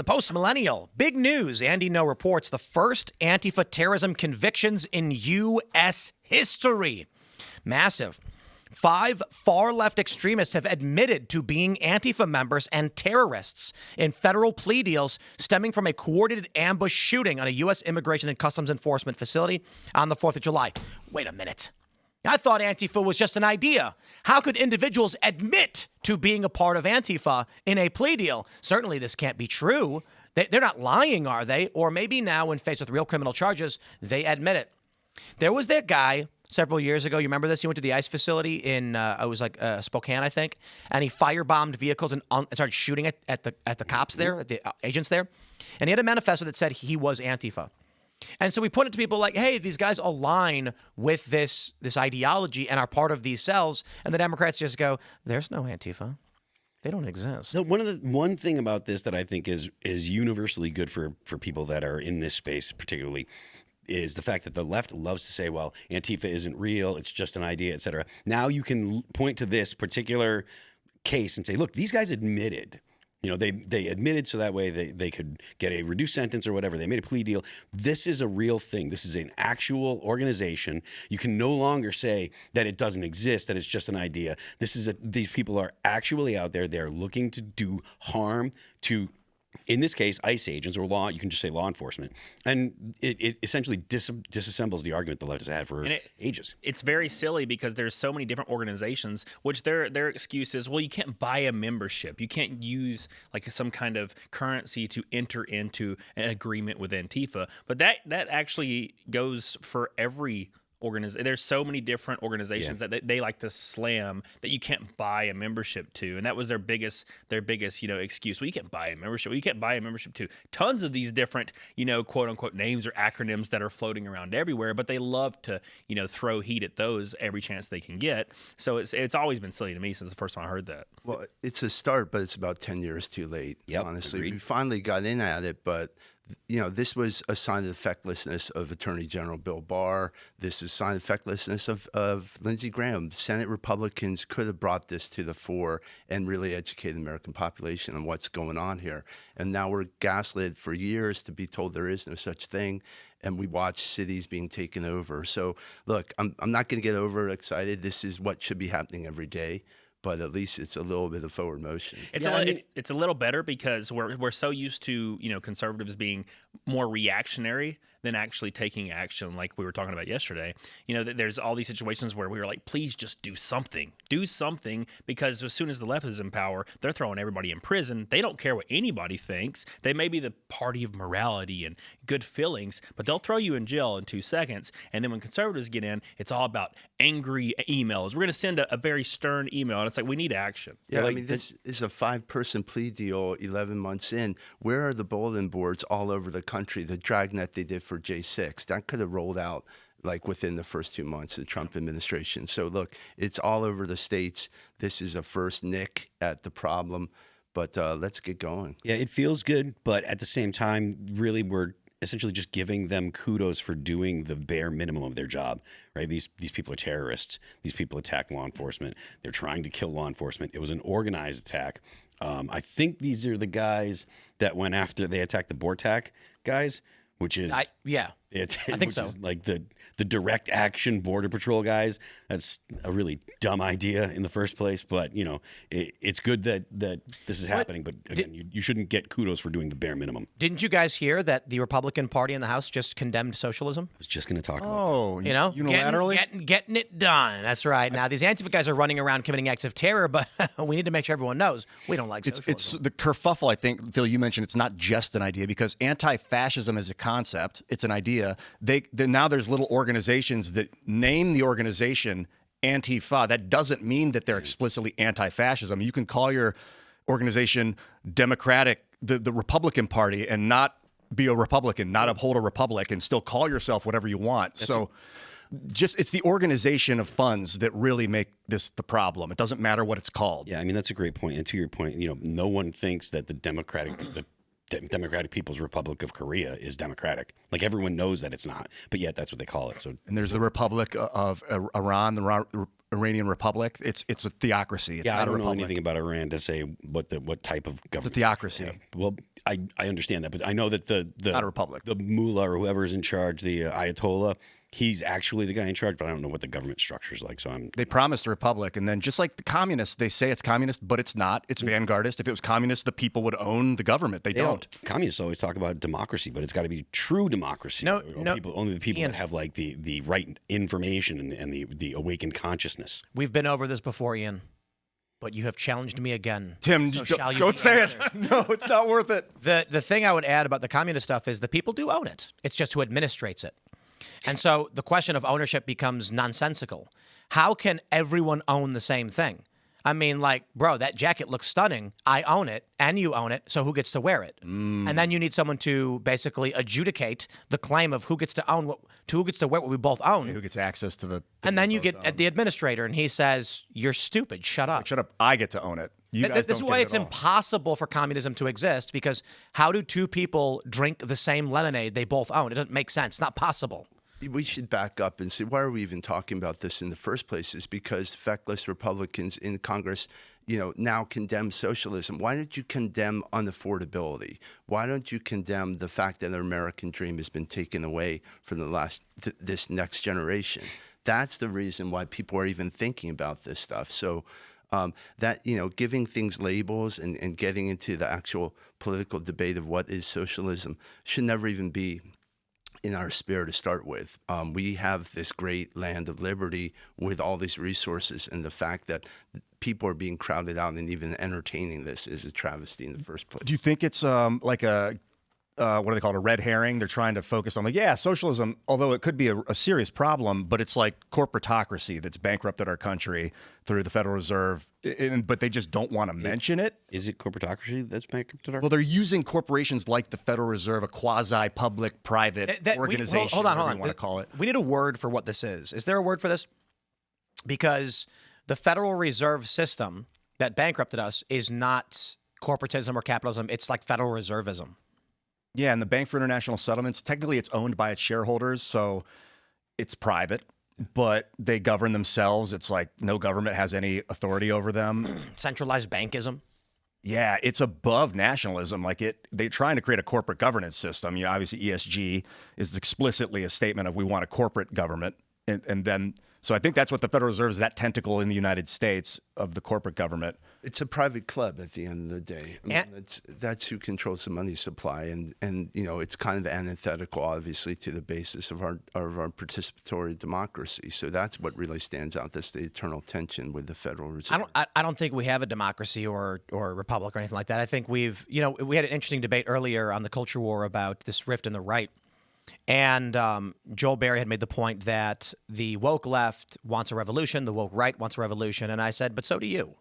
post-millennial. Big news. Andy No reports the first Antifa terrorism convictions in U.S. history. Massive. 5 far-left extremists have admitted to being Antifa members and terrorists in federal plea deals stemming from a coordinated ambush shooting on a U.S. Immigration and Customs Enforcement facility on the 4th of July. Wait a minute. I thought Antifa was just an idea. How could individuals admit to being a part of Antifa in a plea deal? Certainly this can't be true. They're not lying, are they? Or maybe now, when faced with real criminal charges, they admit it. There was that guy several years ago. You remember this? He went to the ICE facility in, Spokane, I think, and he firebombed vehicles and started shooting at the cops there, at the agents there. And he had a manifesto that said he was Antifa. And so we put it to people like, hey, these guys align with this ideology and are part of these cells. And the Democrats just go, there's no Antifa. They don't exist. So one thing about this that I think is universally good for people that are in this space particularly is the fact that the left loves to say, well, Antifa isn't real, it's just an idea, et cetera. Now you can point to this particular case and say, look, these guys admitted. You know, they admitted so that way they could get a reduced sentence or whatever. They made a plea deal. This is a real thing. This is an actual organization. You can no longer say that it doesn't exist, that it's just an idea. These people are actually out there. They're looking to do harm to, in this case, ICE agents or law. You can just say law enforcement. And it essentially disassembles the argument the left has had for ages. It's very silly because there's so many different organizations, which their excuse is, well, you can't buy a membership. You can't use like some kind of currency to enter into an agreement with Antifa. But that actually goes for every organization. There's so many different organizations that they like to slam that you can't buy a membership to, and that was their biggest excuse. Well, you can't buy a membership. Well, you can't buy a membership to tons of these different quote unquote names or acronyms that are floating around everywhere. But they love to throw heat at those every chance they can get. So it's always been silly to me since the first time I heard that. Well, it's a start, but it's about 10 years too late. Yep, honestly, agreed. We finally got in at it, but. This was a sign of the fecklessness of Attorney General Bill Barr. This is a sign of the fecklessness of Lindsey Graham. Senate Republicans could have brought this to the fore and really educated the American population on what's going on here. And now we're gaslit for years to be told there is no such thing. And we watch cities being taken over. So, look, I'm not going to get overexcited. This is what should be happening every day. But at least it's a little bit of forward motion. It's a little better because we're so used to conservatives being more reactionary than actually taking action, like we were talking about yesterday. There's all these situations where we were like, please just do something, because as soon as the left is in power, they're throwing everybody in prison. They don't care what anybody thinks. They may be the party of morality and good feelings, but they'll throw you in jail in 2 seconds. And then when conservatives get in, it's all about angry emails. We're going to send a very stern email, and it's like, we need action. Yeah, this is a 5-person plea deal 11 months in. Where are the bulletin boards all over the country, the dragnet they did for J6? That could have rolled out like within the first 2 months of the Trump administration. So look, it's all over the states. This is a first nick at the problem, but let's get going. Yeah, it feels good, but at the same time, really, we're essentially just giving them kudos for doing the bare minimum of their job, right? These people are terrorists. These people attack law enforcement. They're trying to kill law enforcement. It was an organized attack. I think these are the guys that went after they attacked the Bortak guys, which is I think so. Like the direct action border patrol guys. That's a really dumb idea in the first place, but it's good that this is happening. But again, you shouldn't get kudos for doing the bare minimum. Didn't you guys hear that the Republican Party in the House just condemned socialism? I was just going to talk about unilaterally? Getting it done. That's right. Now, these Antifa guys are running around committing acts of terror, but we need to make sure everyone knows we don't like socialism. It's the kerfuffle, I think, Phil, you mentioned it's not just an idea because anti-fascism is a concept. It's an idea. Now there's little organizations that name the organization Antifa. That doesn't mean that they're explicitly anti-fascism. You can call your organization Democratic, the Republican Party, and not be a Republican, not uphold a republic, and still call yourself whatever you want. It's the organization of funds that really make this the problem. It doesn't matter what it's called. Yeah, I mean, that's a great point. And to your point, no one thinks that the Democratic People's Republic of Korea is democratic. Like everyone knows that it's not, but yet that's what they call it. So, And there's the Republic of Iran, the Iranian Republic. It's a theocracy. It's yeah, not I a don't know republic. anything about Iran to say what type of government. It's a theocracy. Yeah. Well, I understand that, but I know that the Not a republic. the mullah or whoever is in charge, the Ayatollah, he's actually the guy in charge, but I don't know what the government structure is like. So They promised a republic, and then just like the communists, they say it's communist, but it's not. It's vanguardist. If it was communist, the people would own the government. They don't. Communists always talk about democracy, but it's got to be true democracy. No, Only the people Ian. that have like the right information and the awakened consciousness. We've been over this before, Ian, but you have challenged me again. Tim, So shall you don't be say it. answered? No, it's not worth it. The thing I would add about the communist stuff is the people do own it. It's just who administrates it. And so the question of ownership becomes nonsensical. How can everyone own the same thing? I mean, like, bro, that jacket looks stunning. I own it, and you own it, so who gets to wear it? And then you need someone to basically adjudicate the claim of who gets to own who gets to wear what we both own. Who gets access to the? And then you get at the administrator, and he says, "You're stupid. Shut up." Shut up. I get to own it. You guys This is don't why get it it's at all. impossible for communism to exist, because how do two people drink the same lemonade they both own? It doesn't make sense. It's not possible. We should back up and say, why are we even talking about this in the first place? Is because feckless Republicans in Congress, now condemn socialism. Why don't you condemn unaffordability? Why don't you condemn the fact that the American dream has been taken away from this next generation? That's the reason why people are even thinking about this stuff. So giving things labels and getting into the actual political debate of what is socialism should never even be in our sphere to start with. We have this great land of liberty with all these resources, and the fact that people are being crowded out and even entertaining this is a travesty in the first place. Do you think it's like a what do they call it, a red herring? They're trying to focus on socialism, although it could be a serious problem, but it's like corporatocracy that's bankrupted our country through the Federal Reserve, but they just don't want to mention it. Is it corporatocracy that's bankrupted our? Well, they're using corporations like the Federal Reserve, a quasi-public private organization, Hold on. whatever you want to call it. We need a word for what this is. Is there a word for this? Because the Federal Reserve System that bankrupted us is not corporatism or capitalism. It's like Federal Reservism. Yeah, and the Bank for International Settlements, technically it's owned by its shareholders, so it's private, but they govern themselves. It's like no government has any authority over them. Centralized bankism. Yeah, it's above nationalism. They're trying to create a corporate governance system. Obviously ESG is explicitly a statement of we want a corporate government. And then, so I think that's what the Federal Reserve is, that tentacle in the United States of the corporate government. It's a private club at the end of the day. That's who controls the money supply, and it's kind of antithetical, obviously, to the basis of our participatory democracy. So that's what really stands out. That's the eternal tension with the Federal Reserve. I don't think we have a democracy or a republic or anything like that. I think we had an interesting debate earlier on the culture war about this rift in the right. And Joel Berry had made the point that the woke left wants a revolution, the woke right wants a revolution, and I said, but so do you.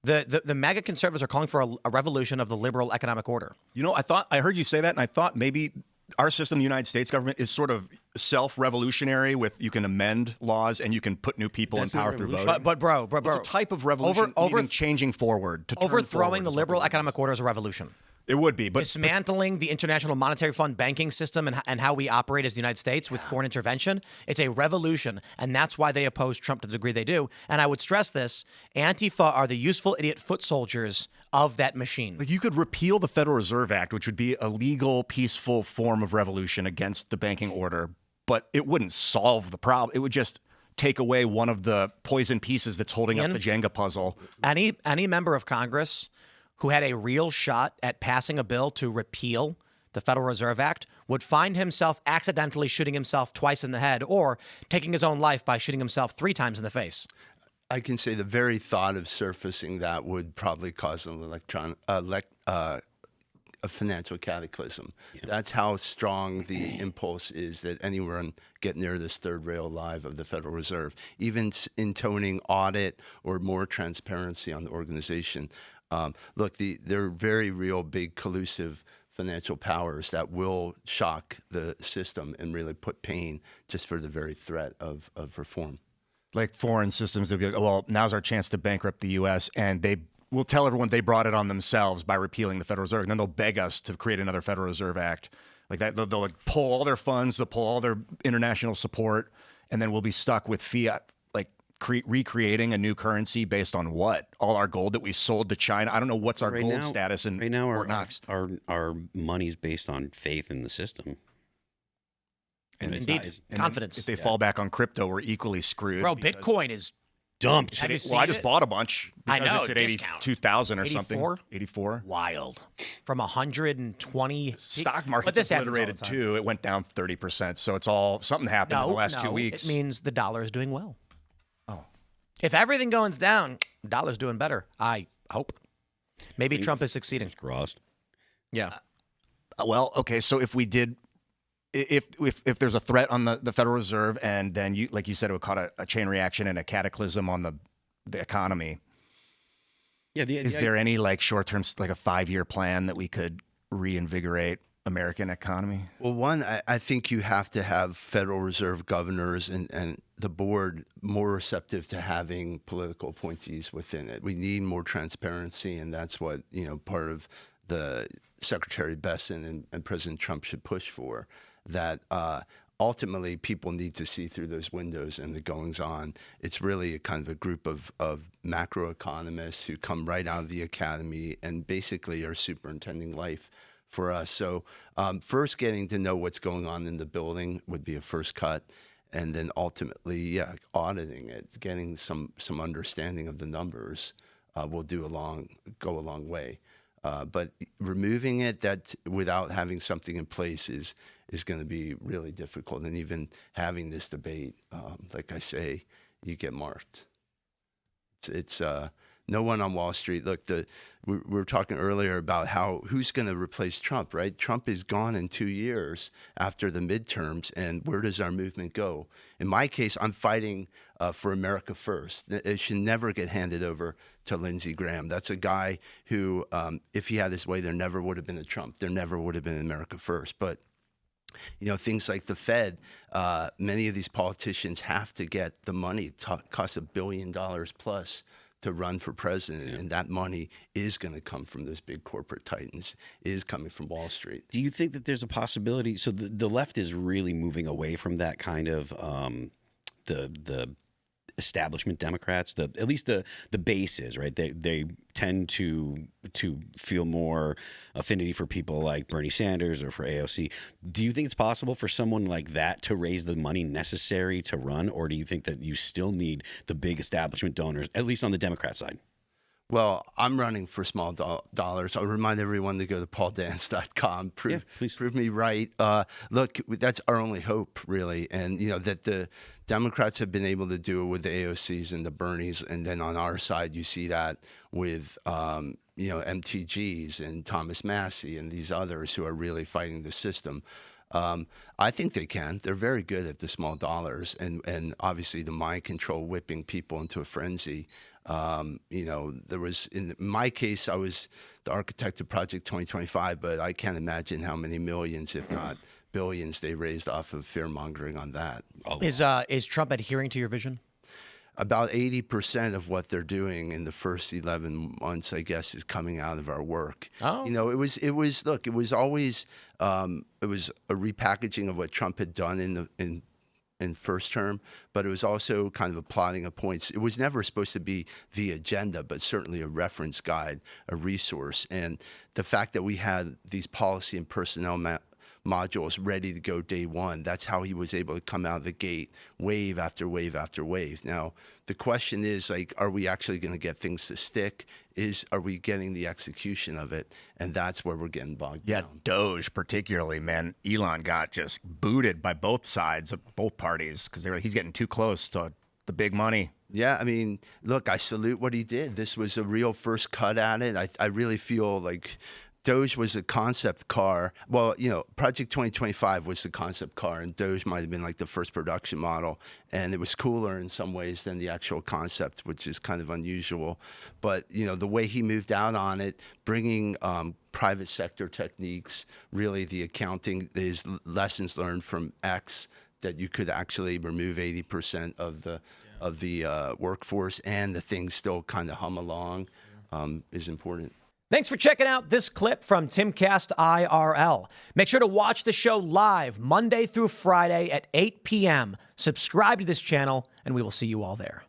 The MAGA conservatives are calling for a revolution of the liberal economic order. I heard you say that, and I thought maybe our system, the United States government, is sort of self-revolutionary with you can amend laws and you can put new people in power through voting. But bro, It's a type of revolution, even changing forward. To turn overthrowing forward the is liberal what it is. economic order is a revolution. It would be, but Dismantling the International Monetary Fund banking system and how we operate as the United States with foreign intervention, it's a revolution, and that's why they oppose Trump to the degree they do. And I would stress this, Antifa are the useful idiot foot soldiers of that machine. you could repeal the Federal Reserve Act, which would be a legal, peaceful form of revolution against the banking order, but it wouldn't solve the problem. It would just take away one of the poison pieces that's holding up the Jenga puzzle. Any member of Congress who had a real shot at passing a bill to repeal the Federal Reserve Act would find himself accidentally shooting himself twice in the head or taking his own life by shooting himself 3 times in the face. I can say the very thought of surfacing that would probably cause a financial cataclysm. Yeah. That's how strong the impulse is that anyone get near this third rail alive of the Federal Reserve, even intoning audit or more transparency on the organization. Look, they're very real, big, collusive financial powers that will shock the system and really put pain just for the very threat of reform. Like foreign systems, they'd be like, well, now's our chance to bankrupt the U.S., and they will tell everyone they brought it on themselves by repealing the Federal Reserve, and then they'll beg us to create another Federal Reserve Act. Like that, they'll like pull all their funds, they'll pull all their international support, and then we'll be stuck with fiat, like recreating a new currency based on what? All our gold that we sold to China. I don't know what's our gold status in right now. Fort Knox. Our money's based on faith in the system. And Indeed, confidence. If they fall back on crypto, we're equally screwed. Bro, Bitcoin is dumped. Have you Well, I seen just it? bought a bunch. I Because know, it's at discount. 82,000 or 84? something. 84. wild. From 120. Stock But market's this happens all obliterated the time. too. It went down 30%. So it's all something happened in the last 2 weeks. It means the dollar is doing well. Oh. If everything goes down, dollar's doing better. I hope. Maybe Trump is succeeding. Crossed. Yeah. Well, okay. So if we did, if there's a threat on the Federal Reserve, and then you, like you said, it would cause a chain reaction and a cataclysm on the economy. Yeah. Is there any like short-term, like a 5-year plan that we could reinvigorate American economy? Well, one, I think you have to have Federal Reserve governors and the board more receptive to having political appointees within it. We need more transparency, and that's what, part of the Secretary Besson and President Trump should push for, that ultimately people need to see through those windows and the goings on. It's really a kind of a group of macroeconomists who come right out of the academy and basically are superintending life for us. So first, getting to know what's going on in the building would be a first cut. And then ultimately, auditing it, getting some understanding of the numbers will go a long way. But removing it without having something in place is going to be really difficult. And even having this debate, like I say, you get marked. It's no one on Wall Street. Look, we were talking earlier about who's going to replace Trump, right? Trump is gone in 2 years after the midterms, and where does our movement go? In my case, I'm fighting for America first. It should never get handed over to Lindsey Graham. That's a guy who, if he had his way, there never would have been a Trump. There never would have been America first. But things like the Fed, many of these politicians have to get the money. It costs $1 billion plus to run for president, and that money is going to come from those big corporate titans, is coming from Wall Street. Do you think that there's a possibility? So the left is really moving away from that kind of the establishment Democrats, at least the base is, right? They tend to feel more affinity for people like Bernie Sanders or for AOC. Do you think it's possible for someone like that to raise the money necessary to run, or do you think that you still need the big establishment donors, at least on the Democrat side? Well, I'm running for small dollars. I'll remind everyone to go to pauldance.com. Prove me right. Look, that's our only hope, really. And, that the Democrats have been able to do it with the AOCs and the Bernies. And then on our side, you see that with, MTGs and Thomas Massey and these others who are really fighting the system. I think they can. They're very good at the small dollars and obviously the mind control, whipping people into a frenzy. There was, in my case, I was the architect of Project 2025, but I can't imagine how many millions, if not billions, they raised off of fear mongering on that. Is Trump adhering to your vision? About 80% of what they're doing in the first 11 months, I guess, is coming out of our work. Oh. It was always a repackaging of what Trump had done in first term, but it was also kind of a plotting of points. It was never supposed to be the agenda, but certainly a reference guide, a resource. And the fact that we had these policy and personnel modules ready to go day one, that's how he was able to come out of the gate, wave after wave after wave. Now, the question is, are we actually going to get things to stick? Are we getting the execution of it? And that's where we're getting bogged down. Doge particularly, man. Elon got just booted by both sides of both parties because he's getting too close to the big money. Yeah, I mean, look, I salute what he did. This was a real first cut at it. I really feel like Doge was a concept car. Well, Project 2025 was the concept car, and Doge might have been like the first production model. And it was cooler in some ways than the actual concept, which is kind of unusual. But, the way he moved out on it, bringing private sector techniques, really the accounting, is lessons learned from X, that you could actually remove 80% of the workforce and the things still kind of hum along. is important. Thanks for checking out this clip from Timcast IRL. Make sure to watch the show live Monday through Friday at 8 p.m. Subscribe to this channel, and we will see you all there.